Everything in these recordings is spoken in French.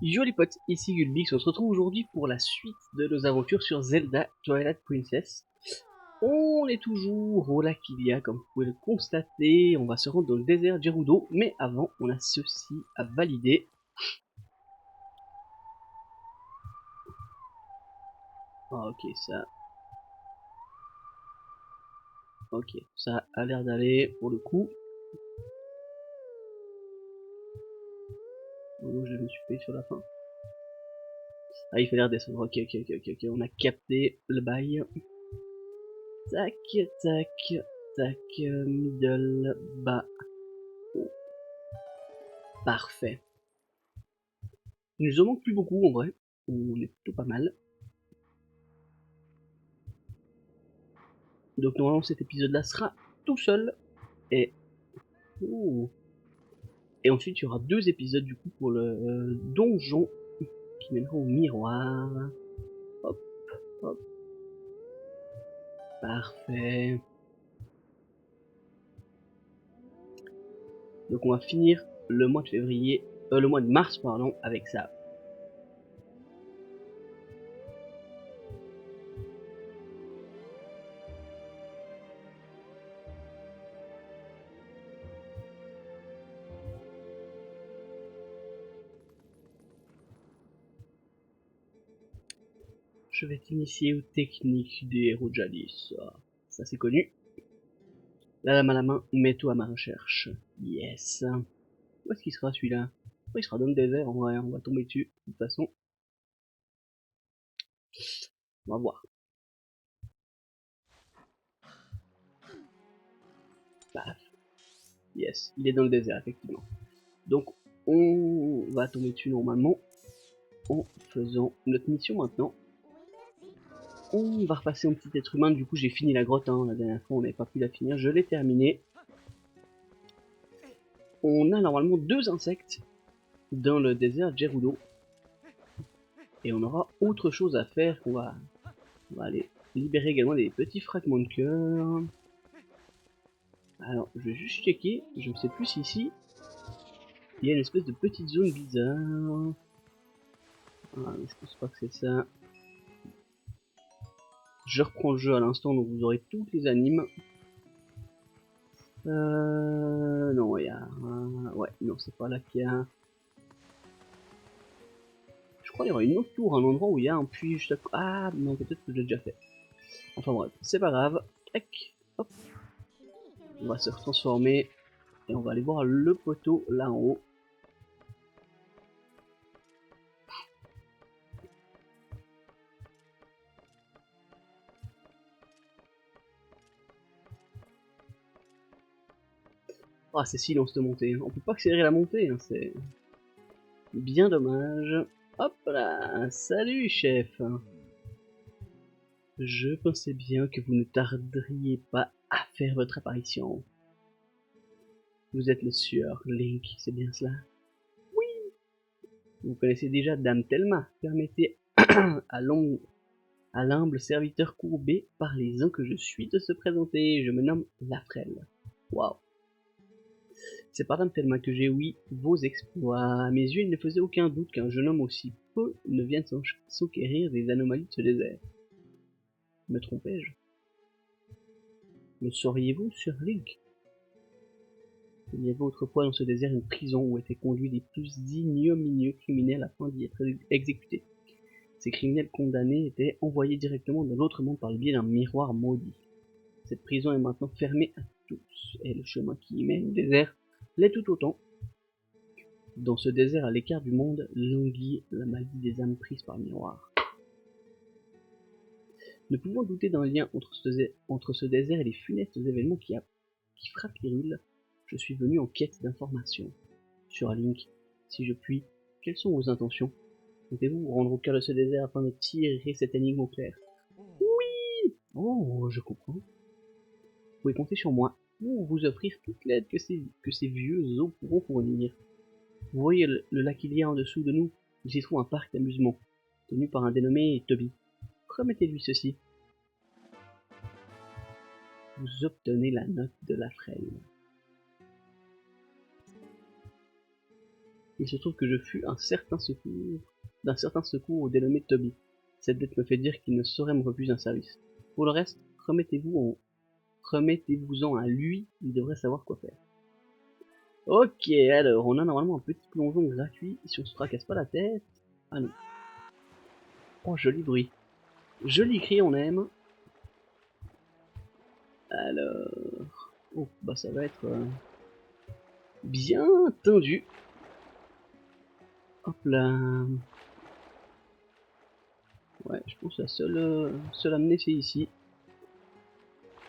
Yo les potes, ici Gulbix, on se retrouve aujourd'hui pour la suite de nos aventures sur Zelda Twilight Princess. On est toujours au lac Hylia, comme vous pouvez le constater, on va se rendre dans le désert Gerudo, mais avant on a ceci à valider. Ah, ok, ça a l'air d'aller pour le coup. Oh, je me suis payé sur la fin. Ah, il fallait redescendre, ok, on a capté le bail. Tac, tac, tac, middle, bas. Oh, parfait. Il nous en manque plus beaucoup en vrai. On est plutôt pas mal. Donc normalement cet épisode là sera tout seul. Et, oh. Et ensuite il y aura deux épisodes du coup pour le donjon qui mènera au miroir. Hop, hop. Parfait. Donc on va finir le mois de février, le mois de mars pardon, avec ça. Je vais t'initier aux techniques des héros de jadis. Ça c'est connu. La lame à la main, mets-toi à ma recherche. Yes. Où est-ce qu'il sera celui-là? Il sera dans le désert en vrai, on va tomber dessus de toute façon. On va voir. Paf. Yes, il est dans le désert effectivement. Donc on va tomber dessus normalement en faisant notre mission maintenant. On va repasser en petit être humain, du coup j'ai fini la grotte, hein. La dernière fois on n'avait pas pu la finir, je l'ai terminée. On a normalement deux insectes dans le désert Gerudo. Et on aura autre chose à faire, on va aller libérer également des petits fragments de cœur. Alors je vais juste checker, je ne sais plus si ici il y a une espèce de petite zone bizarre. Ah, je pense pas que c'est ça. Je reprends le jeu à l'instant, donc vous aurez toutes les animes. Non, il y a... ouais, non, c'est pas là qu'il y a... Je crois qu'il y aura une autre tour, un endroit où il y a un puits juste à... Ah, non, peut-être que je l'ai déjà fait. Enfin bref, c'est pas grave. Tac, hop. On va se transformer et on va aller voir le poteau là en haut. Ah, c'est silence de montée. On peut pas accélérer la montée, hein, c'est bien dommage. Hop là, salut chef. Je pensais bien que vous ne tarderiez pas à faire votre apparition. Vous êtes le sieur Link, c'est bien cela? Oui. Vous connaissez déjà Dame Thelma. Permettez à l'humble serviteur courbé par les uns que je suis de se présenter. Je me nomme Lafrel. Waouh. C'est par Dame Thelma que j'ai ouï vos exploits. À mes yeux, il ne faisait aucun doute qu'un jeune homme aussi peu ne vienne s'enquérir des anomalies de ce désert. Me trompais-je? Le sauriez-vous, Sir Link? Il y avait autrefois dans ce désert une prison où étaient conduits les plus ignominieux criminels afin d'y être exécutés. Ces criminels condamnés étaient envoyés directement dans l'autre monde par le biais d'un miroir maudit. Cette prison est maintenant fermée à tous, et le chemin qui y mène au désert l'est tout autant. Dans ce désert à l'écart du monde languit la maladie des âmes prises par le miroir. Ne pouvant douter d'un lien entre ce désert et les funestes événements qui frappent l'île, je suis venu en quête d'informations. Sur Link, si je puis, quelles sont vos intentions? Comptez-vous vous rendre au cœur de ce désert afin de tirer cette énigme au clair? Oui! Oh, je comprends. Vous pouvez compter sur moi pour vous offrir toute l'aide que ces vieux os pourront fournir. Vous voyez le lac Hylia en dessous de nous? Il s'y trouve un parc d'amusement, tenu par un dénommé Toby. Promettez-lui ceci. Vous obtenez la note de la frêle. Il se trouve que je fus d'un certain secours dénommé Toby. Cette dette me fait dire qu'il ne saurait me refuser un service. Pour le reste, remettez-vous-en à lui, il devrait savoir quoi faire. Ok, alors, on a normalement un petit plongeon gratuit si on se tracasse pas la tête. Ah non. Oh, joli bruit. Joli cri, on aime. Alors... Oh, bah ça va être... bien tendu. Hop là. Ouais, je pense que la seule amenée c'est ici.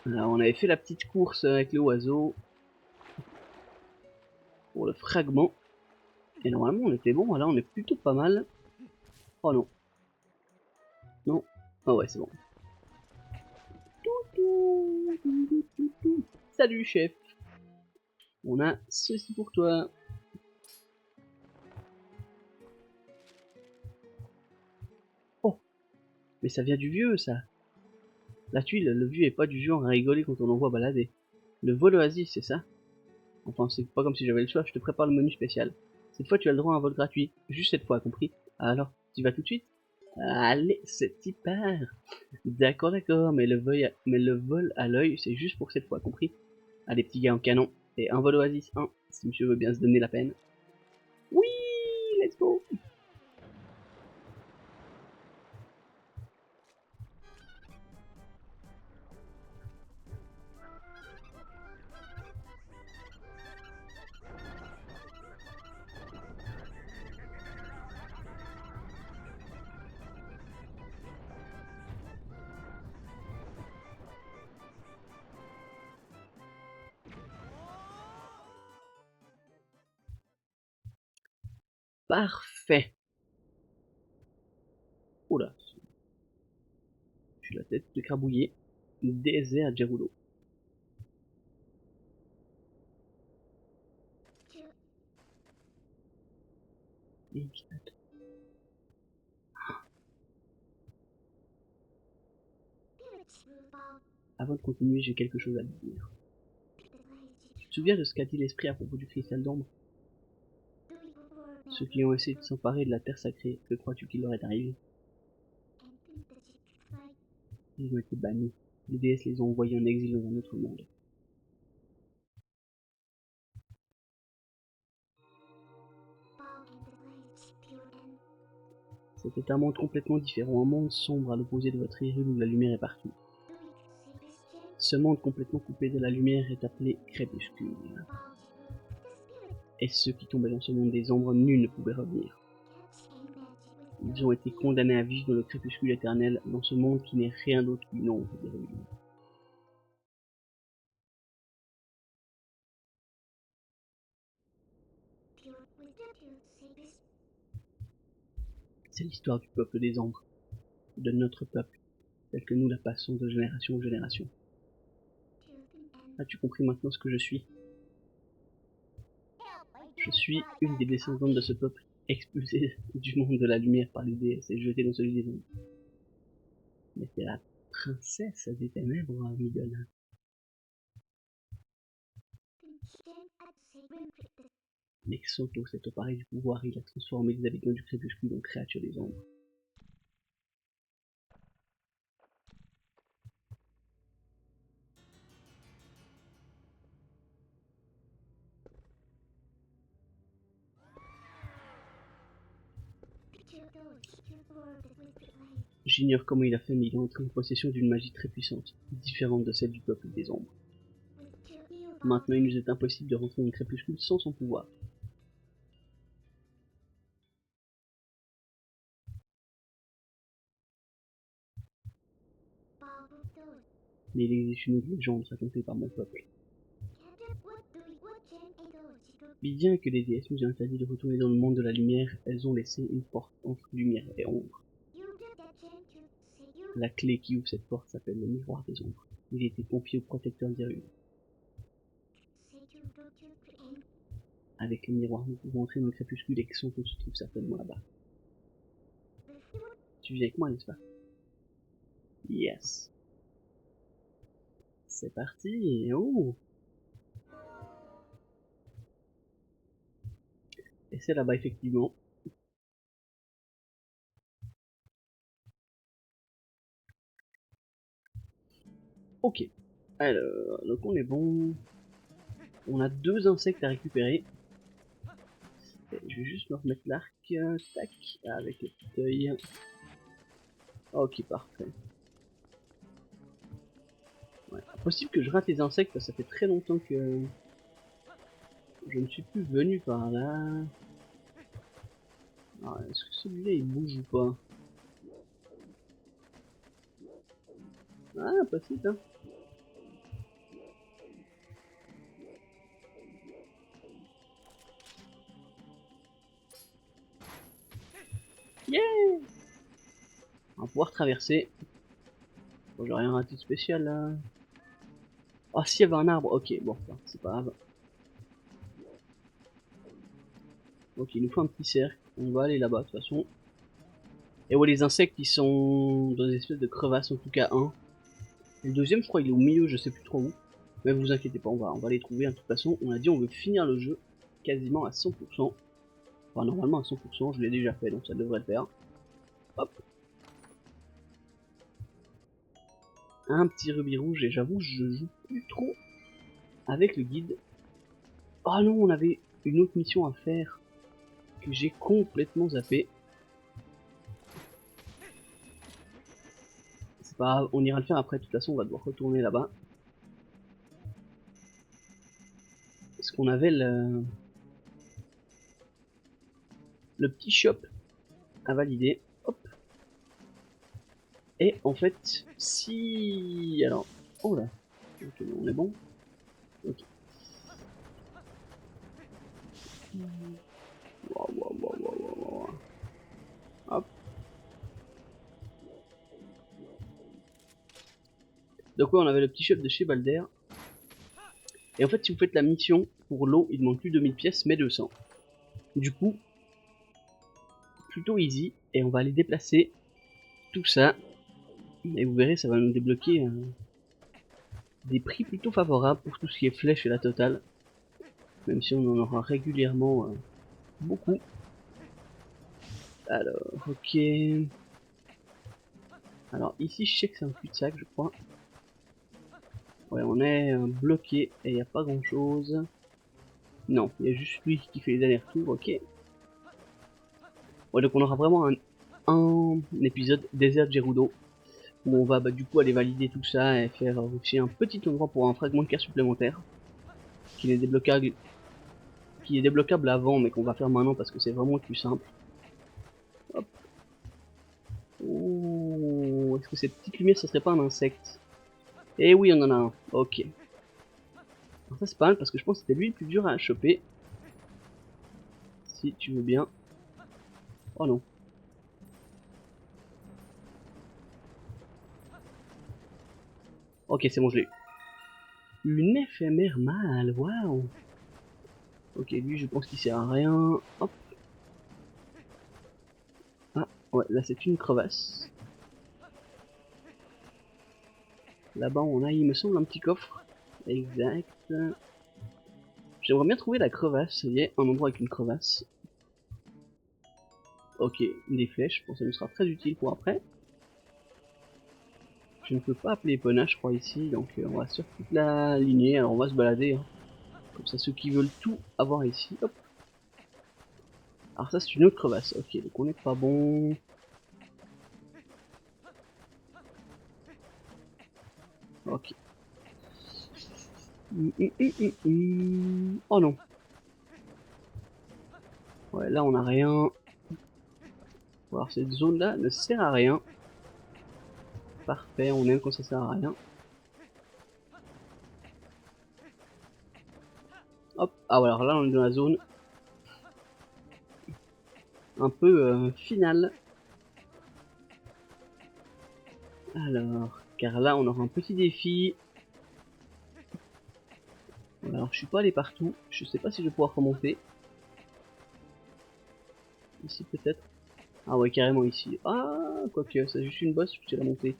Alors, on avait fait la petite course avec le oiseau. Pour le fragment. Et normalement on était bon, là on est plutôt pas mal. Oh non. Non. Ah ouais, c'est bon. Salut chef. On a ceci pour toi. Oh, mais ça vient du vieux ça. La tuile, le vieux est pas du genre à rigoler quand on l'envoie balader. Le vol oasis, c'est ça? Enfin, c'est pas comme si j'avais le choix, je te prépare le menu spécial. Cette fois tu as le droit à un vol gratuit. Juste cette fois, compris? Alors, tu vas tout de suite? Allez, c'est hyper. D'accord, d'accord, mais le vol à l'œil, c'est juste pour cette fois, compris? Allez, petit gars en canon. Et un vol oasis 1, si monsieur veut bien se donner la peine. Oui, let's go. Parfait. Oula, j'ai la tête écrabouillée. Désert Gerudo. Avant de continuer, j'ai quelque chose à te dire. Tu te souviens de ce qu'a dit l'esprit à propos du cristal d'ombre? Ceux qui ont essayé de s'emparer de la terre sacrée, que crois-tu qu'il leur est arrivé? Ils ont été bannis. Les déesses les ont envoyés en exil dans un autre monde. C'était un monde complètement différent, un monde sombre à l'opposé de votre île où la lumière est partout. Ce monde complètement coupé de la lumière est appelé crépuscule. Et ceux qui tombaient dans ce monde des ombres, nul ne pouvait revenir. Ils ont été condamnés à vivre dans le crépuscule éternel, dans ce monde qui n'est rien d'autre qu'une ombre des ruines. C'est l'histoire du peuple des ombres, de notre peuple, tel que nous la passons de génération en génération. As-tu compris maintenant ce que je suis? Je suis une des descendantes de ce peuple, expulsée du monde de la lumière par les déesses et jetée dans celui des ombres. Mais c'est la princesse des ténèbres, Midona. Mais Xanto s'est emparé du pouvoir, il a transformé les habitants du crépuscule en créatures des ombres. J'ignore comment il a fait, mais il est entré en possession d'une magie très puissante, différente de celle du peuple des ombres. Maintenant, il nous est impossible de rentrer dans le crépuscule sans son pouvoir. Mais il existe une autre légende racontée par mon peuple. Bien que les déesses nous aient interdit de retourner dans le monde de la lumière, elles ont laissé une porte entre lumière et ombre. La clé qui ouvre cette porte s'appelle le miroir des ombres. Il a été confié au protecteur des ruines. Avec le miroir, nous pouvons entrer dans le crépuscule et Xanto se trouve certainement là-bas. Tu viens avec moi, n'est-ce pas? Yes. C'est parti. Oh. Et c'est là-bas effectivement. Ok. Alors, donc on est bon. On a 2 insectes à récupérer. Et je vais juste me remettre l'arc. Tac. Avec le petit œil. Ok, parfait. Ouais. Possible que je rate les insectes parce que ça fait très longtemps que je ne suis plus venu par là. Alors, est-ce que celui-là il bouge ou pas? Ah, possible, hein. Yeah! On va pouvoir traverser. Bon, j'ai rien raté de spécial là. Ah, s'il y avait un arbre, ok, bon, c'est pas grave. Ok, il nous faut un petit cercle. On va aller là-bas de toute façon. Et ouais, les insectes ils sont dans des espèces de crevasses, en tout cas un. Et le deuxième, je crois, il est au milieu, je sais plus trop où. Mais vous inquiétez pas, on va les trouver. De toute façon, on a dit on veut finir le jeu quasiment à 100%. Enfin, normalement à 100%, je l'ai déjà fait, donc ça devrait le faire. Hop. Un petit rubis rouge, et j'avoue, je joue plus trop avec le guide. Oh non, on avait une autre mission à faire que j'ai complètement zappé. C'est pas grave, on ira le faire après, de toute façon, on va devoir retourner là-bas. Parce qu'on avait le petit shop à valider. Hop. Et en fait, si... Alors... Oh là. Ok, on est bon. Ok. Waouh, waouh, waouh, waouh, waouh. Hop. Donc ouais, on avait le petit shop de chez Balder. Et en fait, si vous faites la mission pour l'eau, il ne manque plus 2000 pièces, mais 200. Du coup, plutôt easy. Et on va aller déplacer tout ça. Et vous verrez, ça va nous débloquer des prix plutôt favorables pour tout ce qui est flèche et la totale. Même si on en aura régulièrement beaucoup. Alors, ok. Alors ici, je sais que c'est un cul-de-sac, je crois. Ouais, on est bloqué et il n'y a pas grand-chose. Non, il y a juste lui qui fait les allers-retours, ok. Ouais, donc on aura vraiment un épisode désert Gerudo où on va du coup aller valider tout ça et faire aussi un petit endroit pour un fragment de carte supplémentaire qui est débloquable avant mais qu'on va faire maintenant parce que c'est vraiment le plus simple. Hop. Oh, est-ce que cette petite lumière ce serait pas un insecte? Eh oui, on en a un. Ok. Alors ça c'est pas mal parce que je pense que c'était lui le plus dur à choper. Si tu veux bien. Oh non. Ok, c'est bon, je l'ai eu. Une éphémère mâle, waouh. Ok, lui je pense qu'il sert à rien. Hop. Ah, ouais, là c'est une crevasse. Là-bas on a, il me semble, un petit coffre. Exact. J'aimerais bien trouver la crevasse. Il y a un endroit avec une crevasse. Ok, des flèches. Bon, ça nous sera très utile pour après. Je ne peux pas appeler Epona, je crois, ici. Donc on va sur toute la lignée. Alors on va se balader. Hein. Comme ça, ceux qui veulent tout avoir ici. Hop. Alors ça, c'est une autre crevasse. Ok, donc on n'est pas bon. Ok. Oh non. Ouais, là on a rien. Alors cette zone-là ne sert à rien. Parfait, on aime quand ça sert à rien. Hop. Ah ouais, alors là on est dans la zone un peu finale. Alors, car là on aura un petit défi. Alors je suis pas allé partout. Je sais pas si je vais pouvoir remonter. Ici peut-être. Ah ouais, carrément ici. Ah, quoique, c'est juste une bosse, je suis la montée.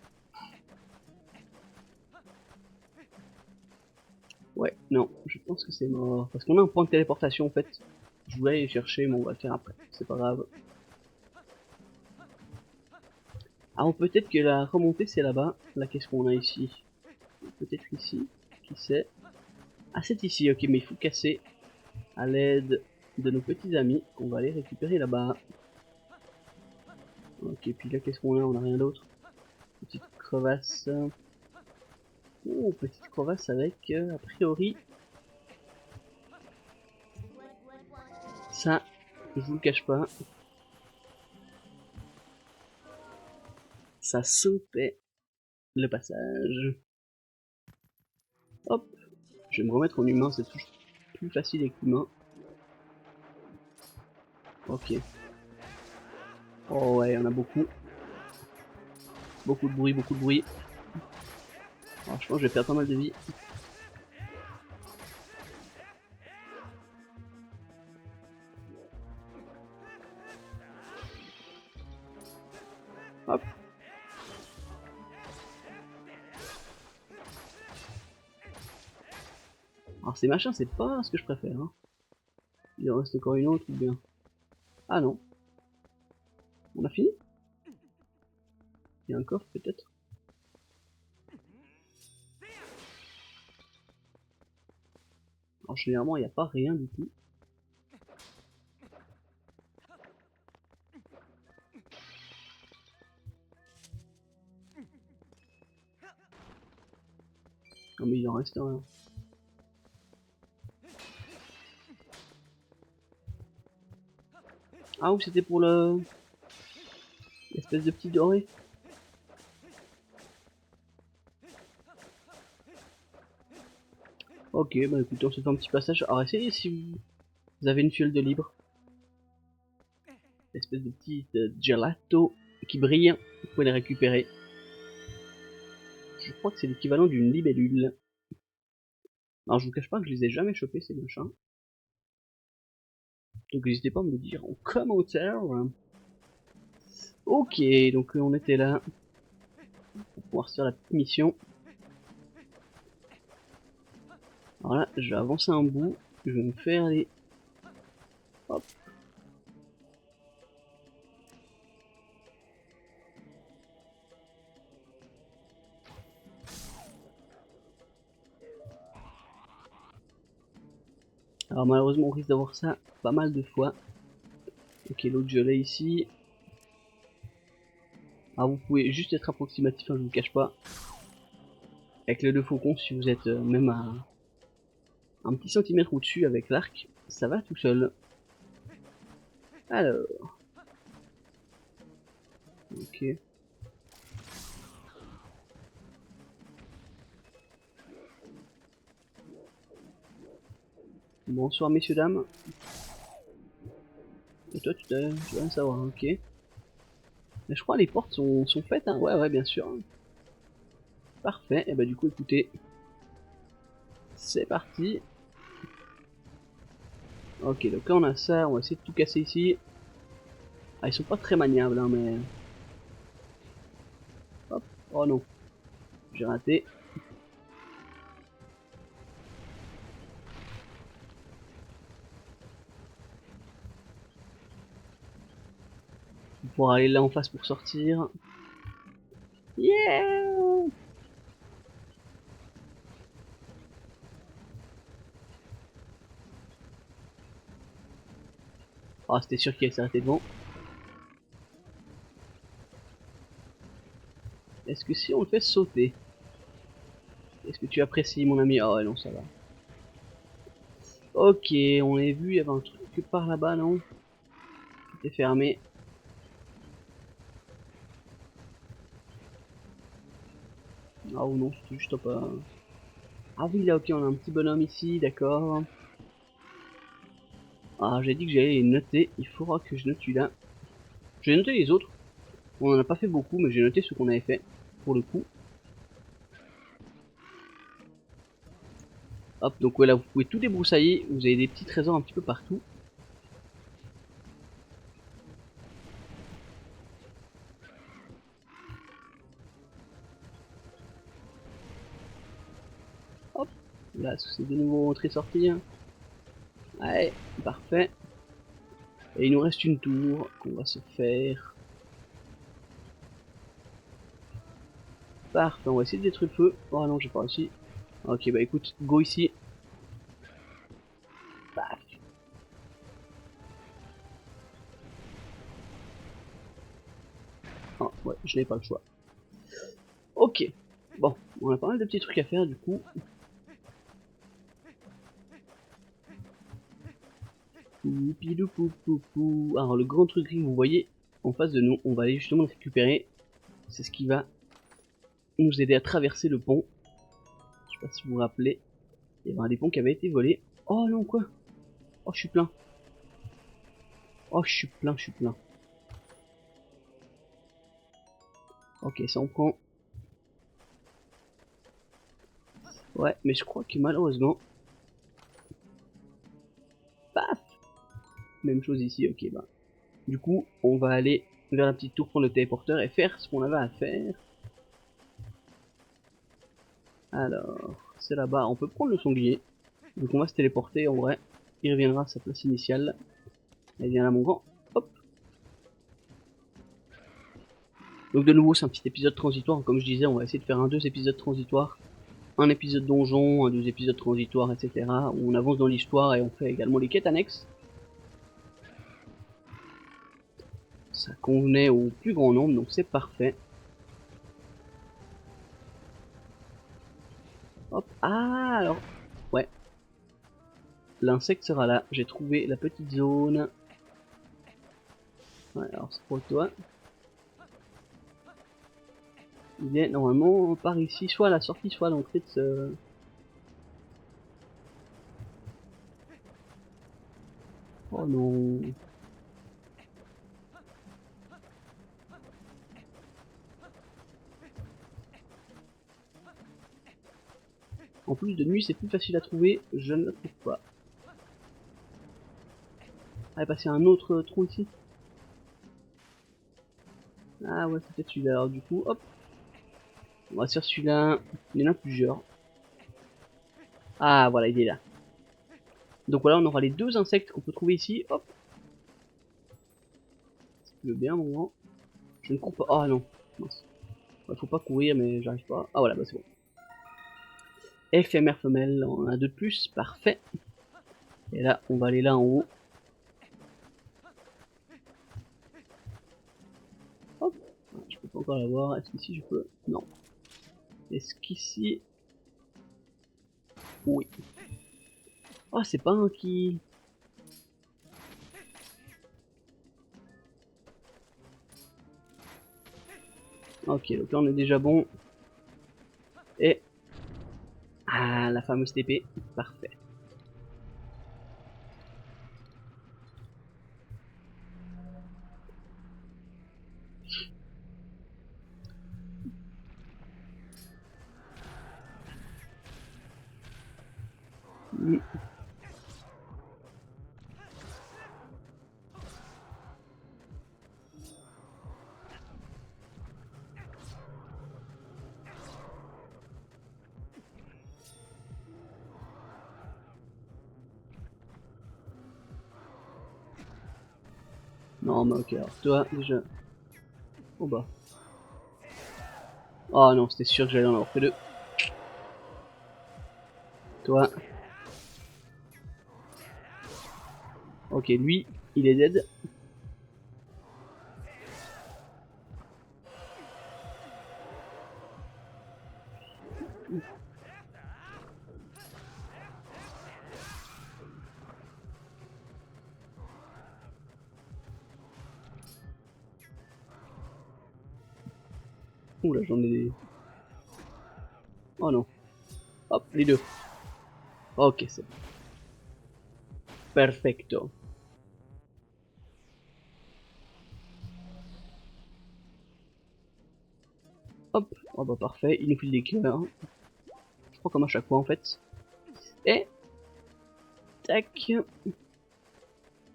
Ouais, non, je pense que c'est mort. Parce qu'on a un point de téléportation en fait. Je voulais aller chercher, mais on va le faire après. C'est pas grave. Ah, ou peut-être que la remontée c'est là-bas. Là, qu'est-ce qu'on a ici? Peut-être ici. Qui sait? Ah, c'est ici. Ok, mais il faut casser à l'aide de nos petits amis qu'on va aller récupérer là-bas. Ok, puis là, qu'est-ce qu'on a? On a rien d'autre. Petite crevasse. Oh, petite crevasse avec, a priori, ça, je vous le cache pas, ça sautait le passage. Hop, je vais me remettre en humain, c'est toujours plus facile avec l'humain. Ok. Oh ouais, on a beaucoup. Beaucoup de bruit, beaucoup de bruit. Alors, je pense que je vais perdre pas mal de vie. Hop. Alors ces machins, c'est pas ce que je préfère. Hein. Il en reste encore une autre ou bien... Ah non. On a fini? Il y a un coffre peut-être? Alors généralement, il n'y a pas rien du tout. Non mais il en reste un. Ah, ou c'était pour le... l'espèce de petit doré? Ok, bah écoutez, on se fait un petit passage. Alors essayez si vous avez une fiole de libre. L'espèce de petit gelato qui brille. Vous pouvez les récupérer. Je crois que c'est l'équivalent d'une libellule. Alors je vous cache pas que je les ai jamais chopés ces machins. Donc n'hésitez pas à me le dire en commentaire. Ok, donc on était là pour pouvoir se faire la petite mission. Alors là, je vais avancer un bout. Je vais me faire les... Hop. Alors malheureusement on risque d'avoir ça pas mal de fois. Ok, l'autre je l'ai ici. Alors vous pouvez juste être approximatif, hein, je vous cache pas. Avec les deux faucons, si vous êtes même à un petit centimètre au-dessus avec l'arc, ça va tout seul. Alors, ok. Bonsoir messieurs dames. Et toi tu vas savoir, ok. Mais je crois que les portes sont faites, hein. Ouais, ouais, bien sûr. Parfait, et bah du coup écoutez, c'est parti. Ok, donc là on a ça, on va essayer de tout casser ici. Ah, ils sont pas très maniables, hein, mais... Hop, oh non, j'ai raté. On pourra aller là en face pour sortir. Yeah! Ah, c'était sûr qu'il allait s'arrêter devant. Est-ce que si on le fait sauter, est-ce que tu apprécies mon ami? Ah ouais, non, ça va. Ok, on l'a vu, il y avait un truc par là-bas, non? C'était fermé. Ah ou non, c'était juste pas... Ah oui, là, ok, on a un petit bonhomme ici, d'accord. Ah, j'ai dit que j'allais les noter, il faudra que je note celui-là. J'ai noté les autres. On en a pas fait beaucoup, mais j'ai noté ce qu'on avait fait, pour le coup. Hop, donc voilà, vous pouvez tout débroussailler, vous avez des petits trésors un petit peu partout. Hop, là, c'est de nouveau entrée-sortie. Ouais, parfait. Et il nous reste une tour qu'on va se faire. Parfait, on va essayer de détruire le feu. Oh non, j'ai pas réussi. Ok, bah écoute, go ici. Paf. Ah ouais, je n'ai pas le choix. Ok. Bon, on a pas mal de petits trucs à faire du coup. Alors le grand truc que vous voyez en face de nous, on va aller justement le récupérer. C'est ce qui va nous aider à traverser le pont. Je sais pas si vous vous rappelez. Il y avait un des ponts qui avait été volé. Oh non, quoi? Oh, je suis plein. Oh, je suis plein, je suis plein. Ok, ça on prend. Ouais, mais je crois que malheureusement... Paf! Même chose ici, ok, bah. Du coup, on va aller vers la petite tour pour le téléporteur et faire ce qu'on avait à faire. Alors, c'est là-bas. On peut prendre le sanglier. Donc on va se téléporter en vrai. Il reviendra à sa place initiale. Allez, viens là mon grand. Hop. Donc de nouveau c'est un petit épisode transitoire. Comme je disais, on va essayer de faire deux épisodes transitoires. Un épisode donjon, deux épisodes transitoires, etc. Où on avance dans l'histoire et on fait également les quêtes annexes. Ça convenait au plus grand nombre, donc c'est parfait. Hop. Ah alors. Ouais. L'insecte sera là. J'ai trouvé la petite zone. Ouais, alors c'est pour toi. Il est normalement par ici, soit à la sortie, soit à l'entrée de ce... Oh non. En plus de nuit c'est plus facile à trouver, je ne le trouve pas. Ah, passer un autre trou ici. Ah ouais, c'est peut-être celui-là. Alors du coup, hop. On va sur celui-là. Il y en a plusieurs. Ah voilà, il est là. Donc voilà, on aura les deux insectes qu'on peut trouver ici. Hop. Si tu veux bien, mon grand. Je ne cours pas. Ah non. Mince. Ouais, faut pas courir, mais j'arrive pas. Ah voilà, bah c'est bon. Éphémère femelle, on en a deux de plus. Parfait. Et là, on va aller là en haut. Hop. Je peux pas encore la voir. Est-ce qu'ici je peux? Non. Est-ce qu'ici... Oui. Oh, c'est pas un kill. Ok, donc là on est déjà bon. Et... Ah, la fameuse TP. Parfait. Non, mais ok, alors toi, déjà... Oh bah. Oh non, c'était sûr que j'allais en avoir fait deux. Toi. Ok, lui, il est dead. Ouh là, j'en ai des... Oh non. Hop, les deux. Ok, c'est perfecto. Hop, oh bah parfait, il nous file des cœurs. Je crois comme à chaque fois en fait. Et... Tac.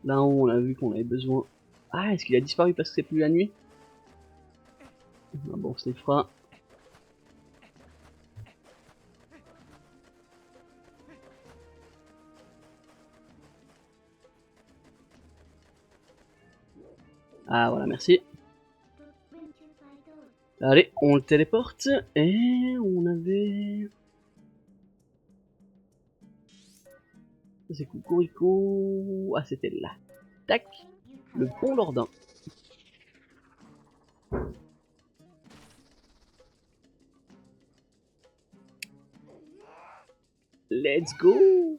Là on a vu qu'on avait besoin... Ah, est-ce qu'il a disparu parce que c'est plus la nuit? Ah bon, c'est fera. Ah voilà, merci. Allez, on le téléporte. Et on avait... C'est Cocorico... Ah, c'était là. Tac. Le pont Lordin. Let's go.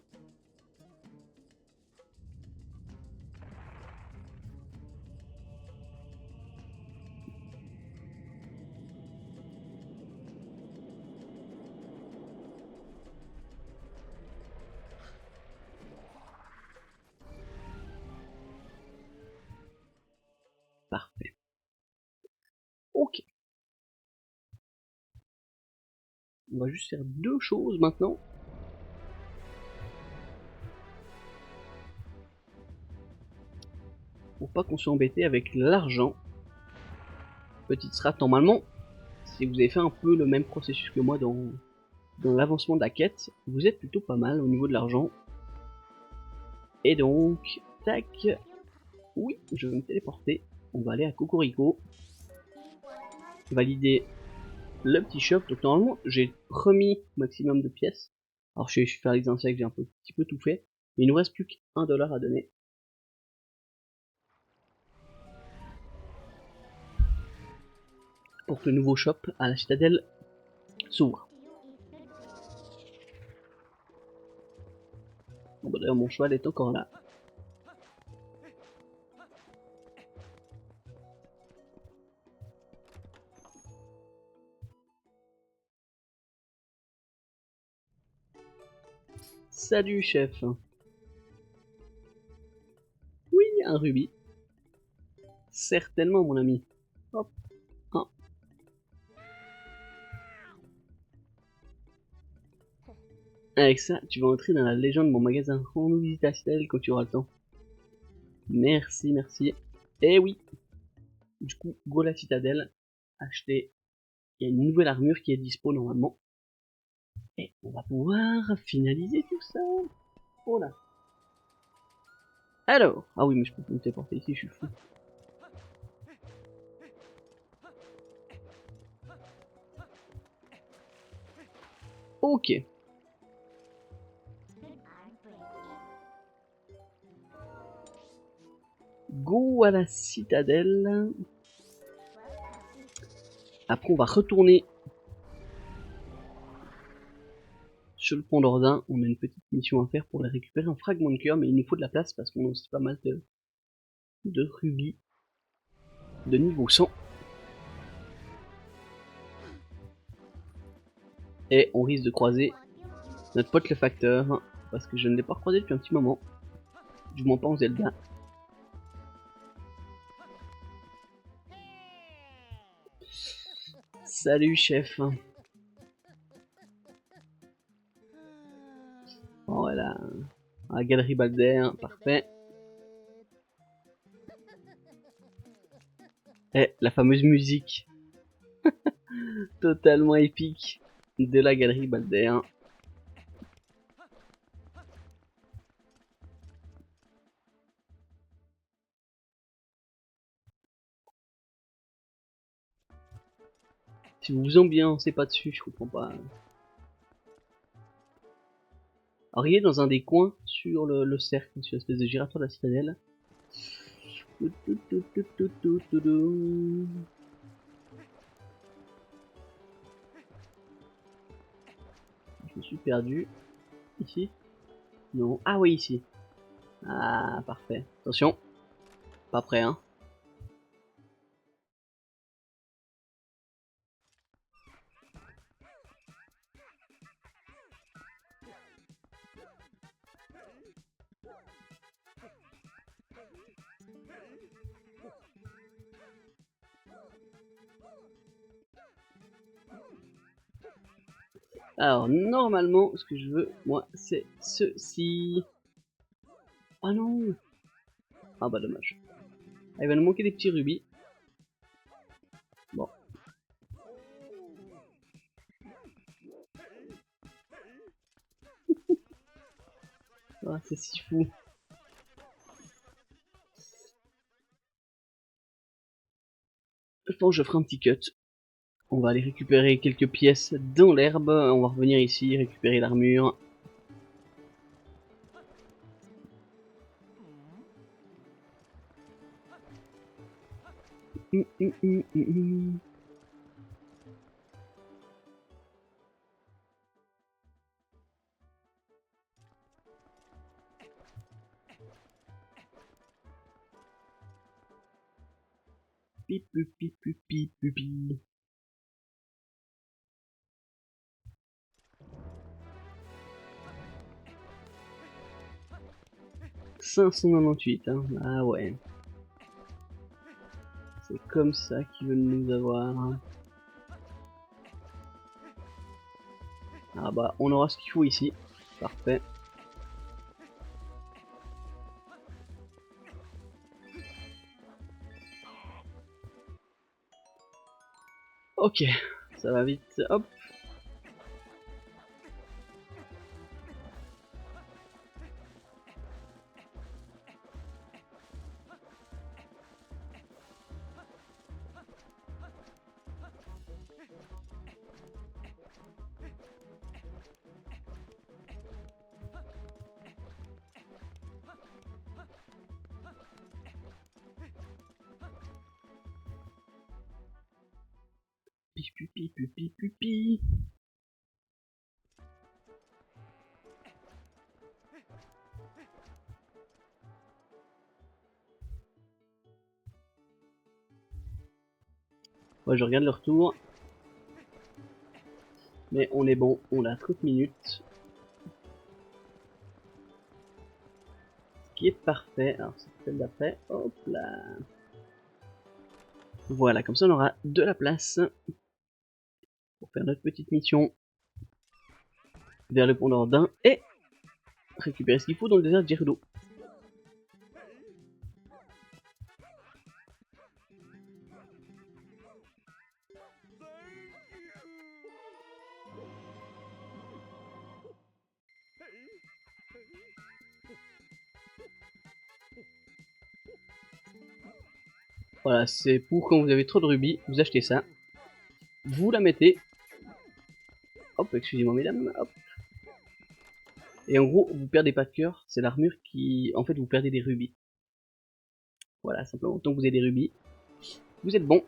Parfait. Ok. On va juste faire deux choses maintenant. Pour pas qu'on soit embêté avec l'argent. Petite strat, normalement, si vous avez fait un peu le même processus que moi dans l'avancement de la quête, vous êtes plutôt pas mal au niveau de l'argent. Et donc, tac, oui, je vais me téléporter. On va aller à Cocorico. Valider le petit shop. Donc normalement, j'ai remis maximum de pièces. Alors je vais faire les insectes, j'ai un petit peu tout fait. Mais il nous reste plus qu'1$ à donner. Pour que le nouveau shop à la citadelle s'ouvre. Bon bah d'ailleurs mon cheval est encore là. Salut chef. Oui, un rubis. Certainement mon ami. Hop. Un. Avec ça, tu vas entrer dans la légende de mon magasin. Rends-nous visite à la citadelle quand tu auras le temps. Merci, merci. Et oui. Du coup, go la citadelle. Acheter. Il y a une nouvelle armure qui est dispo normalement. Et on va pouvoir finaliser tout ça. Oh là. Alors. Ah oui, mais je peux pas me téléporter ici, je suis fou. Ok. Go à la citadelle. Après, on va retourner sur le pont d'Ordin. On a une petite mission à faire pour aller récupérer un fragment de cœur, mais il nous faut de la place parce qu'on a aussi pas mal de rubis de niveau 100. Et on risque de croiser notre pote le facteur, parce que je ne l'ai pas croisé depuis un petit moment. Du moins pas en Zelda. Salut chef. Oh voilà. La galerie Balder, parfait. Et la fameuse musique totalement épique de la galerie Balder. Si vous vous ambiancez pas dessus, je comprends pas. Alors il est dans un des coins sur le cercle, sur l'espèce de giratoire de la citadelle. Je me suis perdu. Ici? Non. Ah oui, ici. Ah, parfait. Attention. Pas prêt, hein. Alors, normalement, ce que je veux, moi, c'est ceci. Ah non. Ah bah dommage. Ah, il va nous manquer des petits rubis. Bon. Ah, c'est si fou. Je pense que je ferai un petit cut. On va aller récupérer quelques pièces dans l'herbe. On va revenir ici, récupérer l'armure. Pipi, pipi, pipi, pipi. 598, hein. Ah ouais. C'est comme ça qu'ils veulent nous avoir. Ah bah, on aura ce qu'il faut ici. Parfait. Ok, ça va vite. Hop. Pipi, pipi, pipi, pipi. Ouais, je regarde le retour. Mais on est bon, on a 30 minutes. Ce qui est parfait. Alors, c'est celle d'après. Hop là. Voilà, comme ça on aura de la place pour faire notre petite mission vers le pont d'Ordin et récupérer ce qu'il faut dans le désert de Gerudo. Voilà, c'est pour quand vous avez trop de rubis, vous achetez ça. Vous la mettez. Hop, excusez-moi mesdames, hop. Et en gros, vous perdez pas de cœur, c'est l'armure qui... En fait, vous perdez des rubis. Voilà, simplement, tant que vous avez des rubis, vous êtes bon.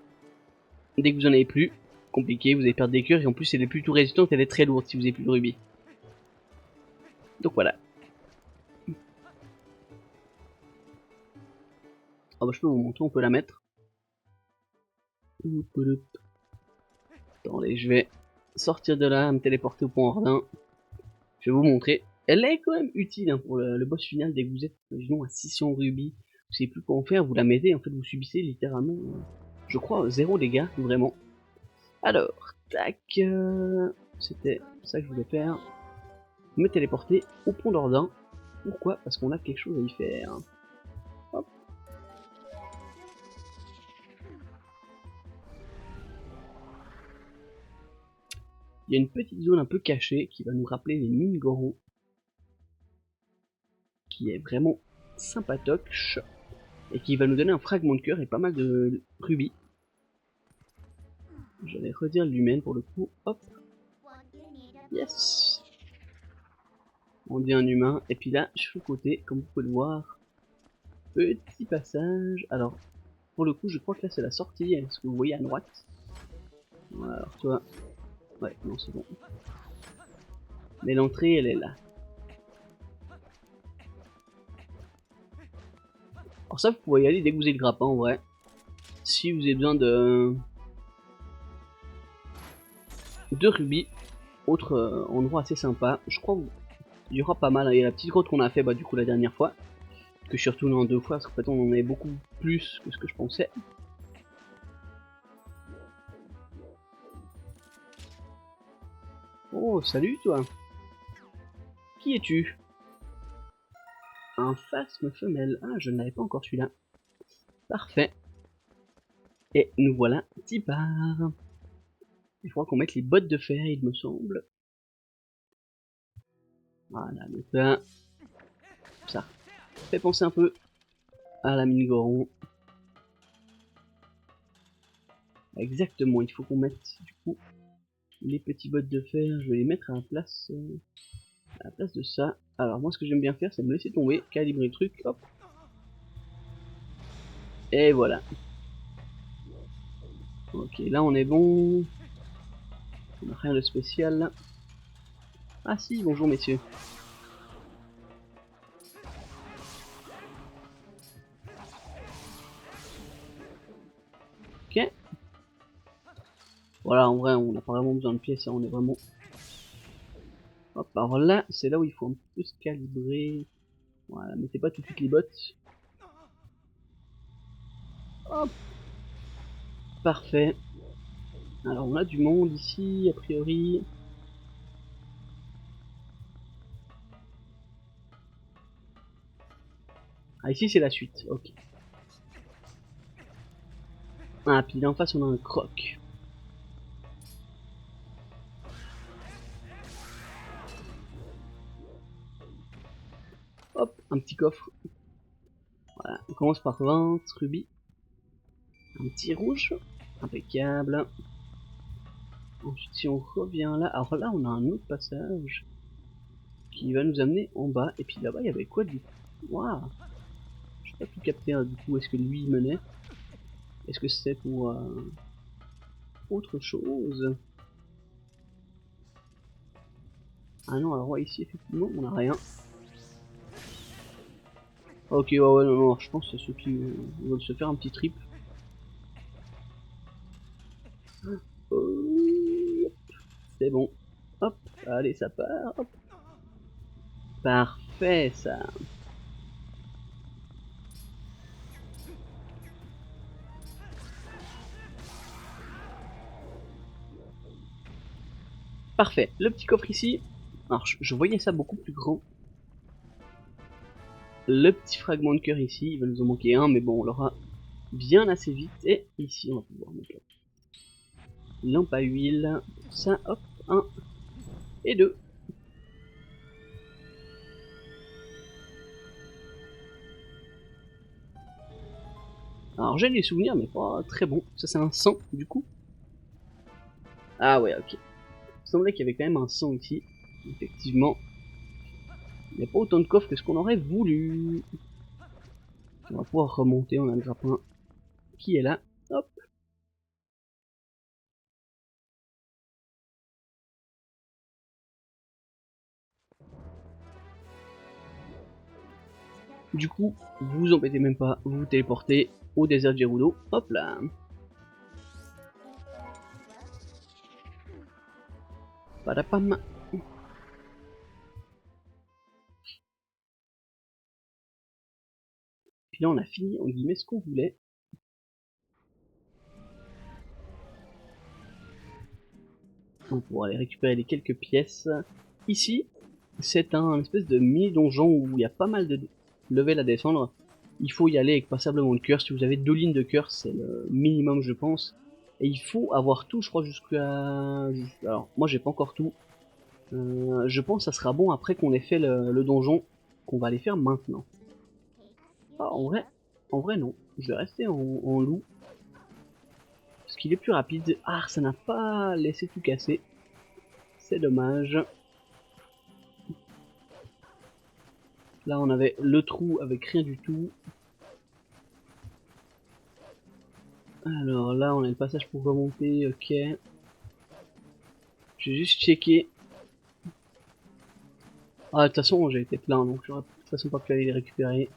Dès que vous en avez plus, compliqué, vous allez perdre des cœurs, et en plus, elle est plutôt résistante, elle est très lourde si vous avez plus de rubis. Donc voilà. Ah bah je peux vous montrer, on peut la mettre. Attendez, je vais sortir de là, me téléporter au pont Ordin. Je vais vous montrer. Elle est quand même utile hein, pour le boss final dès que vous êtes, imaginons, à 600 rubis. Vous savez plus quoi en faire, vous la mettez, en fait vous subissez littéralement, je crois, 0 dégâts, vraiment. Alors, tac, c'était ça que je voulais faire. Me téléporter au pont d'Ordin. Pourquoi? Parce qu'on a quelque chose à y faire. Hop. Il y a une petite zone un peu cachée qui va nous rappeler les mines Goron, qui est vraiment sympatoche, et qui va nous donner un fragment de cœur et pas mal de rubis. J'allais redire l'humaine pour le coup, hop. Yes. On dit un humain, et puis là, sur le côté, comme vous pouvez le voir, petit passage. Alors, pour le coup, je crois que là c'est la sortie, est-ce que vous voyez à droite? Voilà, alors toi... Ouais, non c'est bon. Mais l'entrée, elle est là. Alors ça, vous pouvez y aller dès que vous avez le grappin, en vrai. Si vous avez besoin de rubis, autre endroit assez sympa. Je crois qu'il y aura pas mal. Il y a la petite grotte qu'on a fait bah, du coup la dernière fois. Que je suis retourné en 2 fois, parce qu'en fait on en avait beaucoup plus que ce que je pensais. Oh, salut toi. Qui es-tu? Un phasme femelle. Ah, je ne l'avais pas encore celui-là. Parfait. Et nous voilà, Tipar. Il faudra qu'on mette les bottes de fer, il me semble. Voilà, donc là, ça fait penser un peu à la mine Goron. Exactement, il faut qu'on mette du coup les petits bottes de fer. Je vais les mettre à la place de ça. Alors moi ce que j'aime bien faire c'est me laisser tomber, calibrer le truc, hop. Et voilà. Ok, là on est bon. On n'a rien de spécial. Ah si, bonjour messieurs. Ok. Voilà, en vrai on n'a pas vraiment besoin de pièces, hein, on est vraiment... Hop, alors là, c'est là où il faut un peu se calibrer. Voilà, mettez pas tout de suite les bottes. Hop, parfait. Alors on a du monde ici, a priori. Ah ici c'est la suite, ok. Ah puis là en face on a un croc. Hop, un petit coffre. Voilà, on commence par 20 rubis. Un petit rouge. Impeccable. Ensuite si on revient là, alors là on a un autre passage qui va nous amener en bas. Et puis là-bas il y avait quoi du coup? Waouh. Je pas tout capté hein, du coup, est-ce que lui il menait? Est-ce que c'est pour autre chose? Ah non, alors ouais, ici effectivement on a rien. Ok, ouais, ouais, non, non, je pense que c'est ceux qui veulent se faire un petit trip. C'est bon. Hop, allez, ça part. Hop. Parfait, ça. Parfait. Le petit coffre ici. Alors, je voyais ça beaucoup plus grand. Le petit fragment de cœur ici, il va nous en manquer un, mais bon, on l'aura bien assez vite. Et ici, on va pouvoir mettre la lampe à huile. Ça, hop, 1 et 2. Alors, j'ai des souvenirs, mais pas très bons. Ça, c'est un sang, du coup. Ah ouais, ok. Il semblait qu'il y avait quand même un sang ici. Effectivement. Il n'y a pas autant de coffres que ce qu'on aurait voulu. On va pouvoir remonter, on a le grappin qui est là. Hop. Du coup, vous vous embêtez même pas, vous vous téléportez au désert de Gerudo. Hop là. Padapam. Puis là, on a fini, en guillemets, ce qu'on voulait. On pourra aller récupérer les quelques pièces. Ici, c'est un espèce de mini-donjon où il y a pas mal de levels à descendre. Il faut y aller avec passablement de cœur. Si vous avez 2 lignes de cœur, c'est le minimum, je pense. Et il faut avoir tout, je crois, jusqu'à... Alors, moi, j'ai pas encore tout. Je pense que ça sera bon après qu'on ait fait le donjon, qu'on va aller faire maintenant. Ah, en vrai non. Je vais rester en loup. Parce qu'il est plus rapide. Ah, ça n'a pas laissé tout casser. C'est dommage. Là, on avait le trou avec rien du tout. Alors là, on a le passage pour remonter. Ok. J'ai juste checké. Ah, de toute façon, j'ai été plein, donc j'aurais de toute façon pas pu aller les récupérer.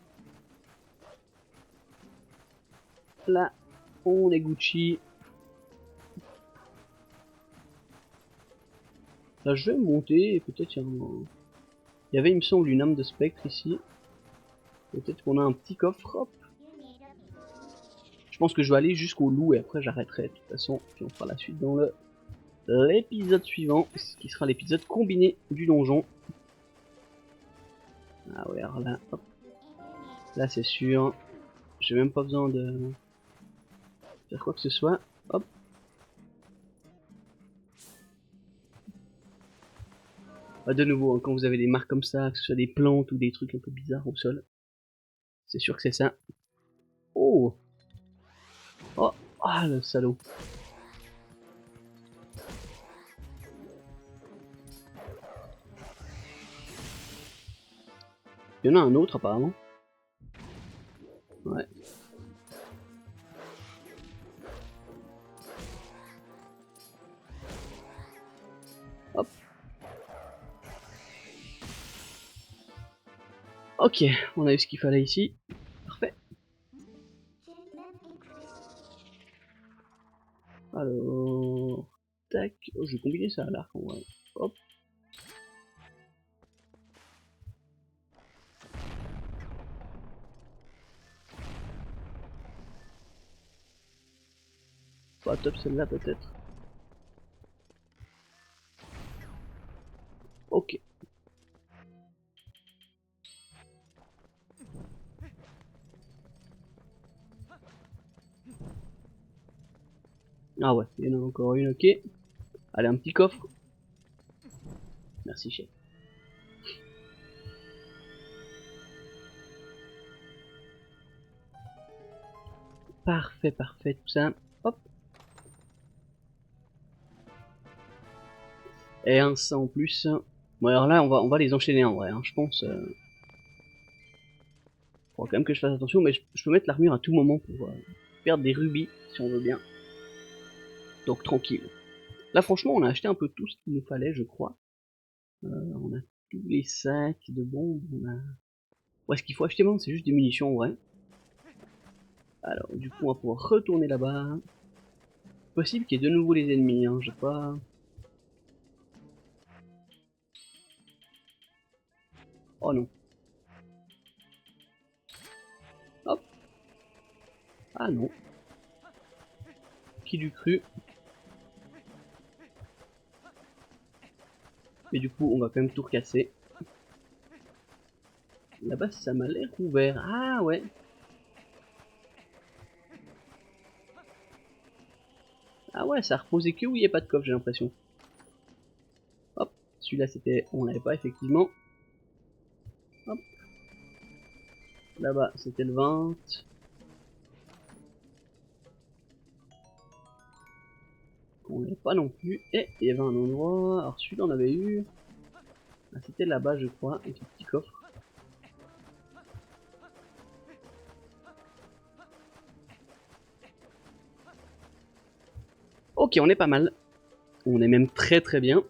Là, on est Gucci. Là, je vais monter et peut-être il y avait, il me semble, une âme de spectre ici. Peut-être qu'on a un petit coffre. Hop. Je pense que je vais aller jusqu'au loup et après j'arrêterai de toute façon. Puis on fera la suite dans l'épisode suivant, ce qui sera l'épisode combiné du donjon. Ah ouais, alors là, hop. Là c'est sûr. J'ai même pas besoin de faire quoi que ce soit. Hop. Ah, de nouveau, hein, quand vous avez des marques comme ça, que ce soit des plantes ou des trucs un peu bizarres au sol, c'est sûr que c'est ça. Oh. Oh. Ah le salaud. Il y en a un autre apparemment. Ouais. Hop. Ok, on a eu ce qu'il fallait ici. Parfait. Alors... Tac. Oh, je vais combiner ça à l'arc en vrai. Hop. Pas top celle-là peut-être. Ok. Ah ouais, il y en a encore une, ok. Allez, un petit coffre. Merci chef. Parfait, parfait, tout ça. Hop. Et un ça en plus. Bon alors là, on va les enchaîner en vrai, hein, je pense. Faut quand même que je fasse attention, mais je peux mettre l'armure à tout moment pour perdre des rubis, si on veut bien. Donc tranquille. Là franchement, on a acheté un peu tout ce qu'il nous fallait, je crois. On a tous les sacs de bombes, on a... Ouais, ce qu'il faut acheter maintenant, c'est juste des munitions en vrai. Alors, du coup, on va pouvoir retourner là-bas. Possible qu'il y ait de nouveau les ennemis, hein, j'ai pas... Oh non. Hop. Ah non. Qui l'eût cru. Mais du coup, on va quand même tout recasser. Là-bas, ça m'a l'air ouvert. Ah ouais. Ah ouais, ça a reposé que où il n'y a pas de coffre, j'ai l'impression. Hop. Celui-là, c'était... On l'avait pas, effectivement. Hop. Là-bas, c'était le 20. On l'avait pas non plus. Et il y avait un endroit... Alors celui-là, on avait eu... Ah, c'était là-bas, je crois, avec le petit coffre. Ok, on est pas mal. On est même très très bien.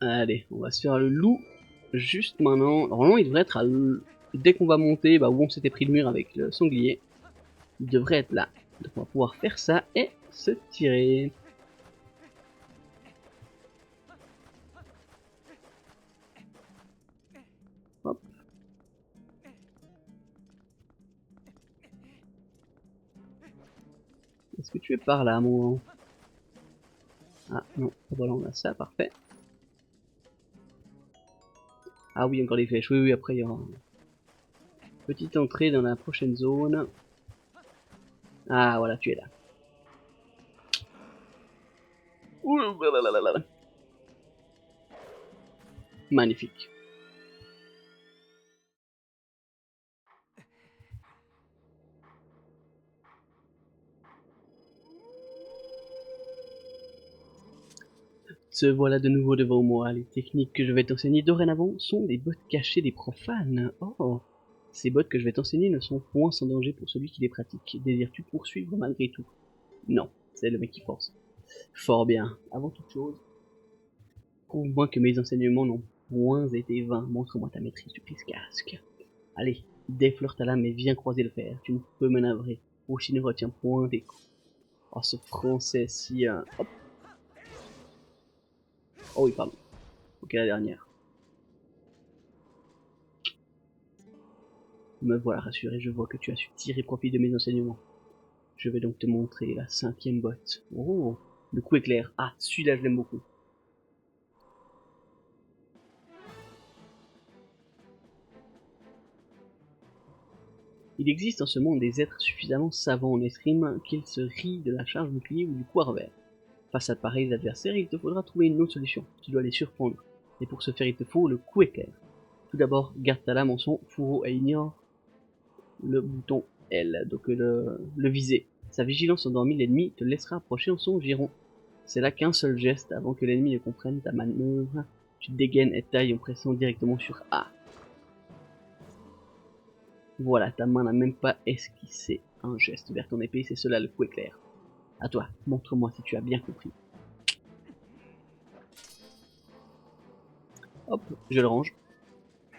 Allez, on va se faire le loup juste maintenant. Normalement, il devrait être à... Dès qu'on va monter, bah, où on s'était pris le mur avec le sanglier, il devrait être là. Donc on va pouvoir faire ça et se tirer. Hop. Est-ce que tu es par là, mon... Ah non, voilà, on a ça, parfait. Ah oui, encore des flèches. Oui, oui, après il y aura une petite entrée dans la prochaine zone. Ah voilà, tu es là. Ouh là là là là. Magnifique. Te voilà de nouveau devant moi. Les techniques que je vais t'enseigner dorénavant sont des bottes cachées des profanes. Oh, ces bottes que je vais t'enseigner ne sont point sans danger pour celui qui les pratique. Désires-tu poursuivre malgré tout? Non, c'est le mec qui force. Fort bien. Avant toute chose, prouve-moi que mes enseignements n'ont point été vains. Montre-moi ta maîtrise du casque. Allez, déflore ta lame et viens croiser le fer. Tu ne peux me navrer. Aussi ne retiens point tes coups. Oh, ce français si... Hop. Oh oui, pardon. Ok, la dernière. Me voilà rassuré, je vois que tu as su tirer profit de mes enseignements. Je vais donc te montrer la 5e botte. Oh, le coup éclair. Ah, celui-là je l'aime beaucoup. Il existe en ce monde des êtres suffisamment savants en escrime qu'ils se rient de la charge bouclier ou du coup à revers. Face à de pareils adversaires, il te faudra trouver une autre solution. Tu dois les surprendre. Et pour ce faire, il te faut le coup éclair. Tout d'abord, garde ta lame en son fourreau et ignore le bouton L, donc le viser. Sa vigilance endormie l'ennemi te laissera approcher en son giron. C'est là qu'un seul geste avant que l'ennemi ne comprenne ta manœuvre Tu dégaines et tailles en pressant directement sur A. Voilà, ta main n'a même pas esquissé un geste vers ton épée, c'est cela le coup éclair. À toi, montre-moi si tu as bien compris. Hop, je le range.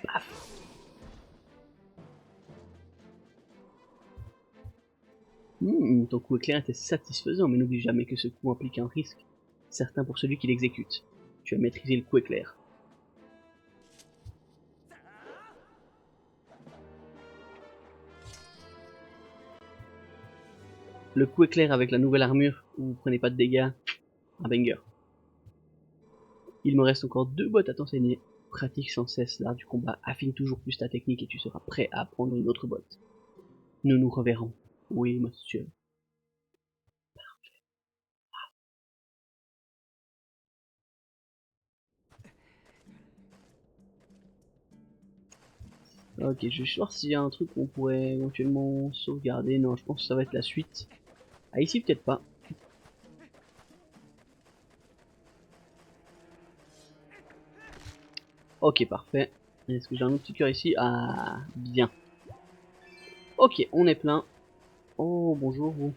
Paf. Ton coup éclair était satisfaisant, mais n'oublie jamais que ce coup implique un risque certain pour celui qui l'exécute. Tu as maîtrisé le coup éclair. Le coup éclair avec la nouvelle armure, où vous prenez pas de dégâts, un banger. Il me reste encore 2 bottes à t'enseigner. Pratique sans cesse l'art du combat, affine toujours plus ta technique et tu seras prêt à apprendre une autre botte. Nous nous reverrons. Oui, monsieur. Ok, je vais voir s'il y a un truc qu'on pourrait éventuellement sauvegarder. Non, je pense que ça va être la suite. Ah, ici peut-être pas. Ok, parfait. Est-ce que j'ai un autre petit cœur ici? Ah, bien. Ok, on est plein. Oh, bonjour vous.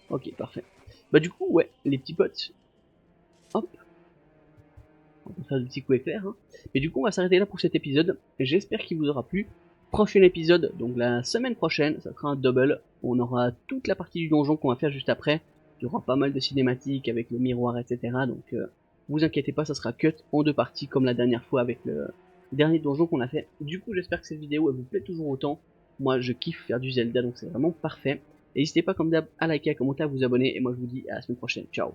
Ok, parfait. Bah du coup, ouais, les petits potes. Hop, on va faire des petits coups éclairs. Hein. Mais du coup, on va s'arrêter là pour cet épisode. J'espère qu'il vous aura plu. Prochain épisode, donc la semaine prochaine, ça sera un double. On aura toute la partie du donjon qu'on va faire juste après. Il y aura pas mal de cinématiques avec le miroir, etc. Donc, vous inquiétez pas, ça sera cut en 2 parties comme la dernière fois avec le dernier donjon qu'on a fait. Du coup, j'espère que cette vidéo elle vous plaît toujours autant. Moi, je kiffe faire du Zelda, donc c'est vraiment parfait. Et n'hésitez pas, comme d'hab, à liker, à commenter, à vous abonner. Et moi, je vous dis à la semaine prochaine. Ciao.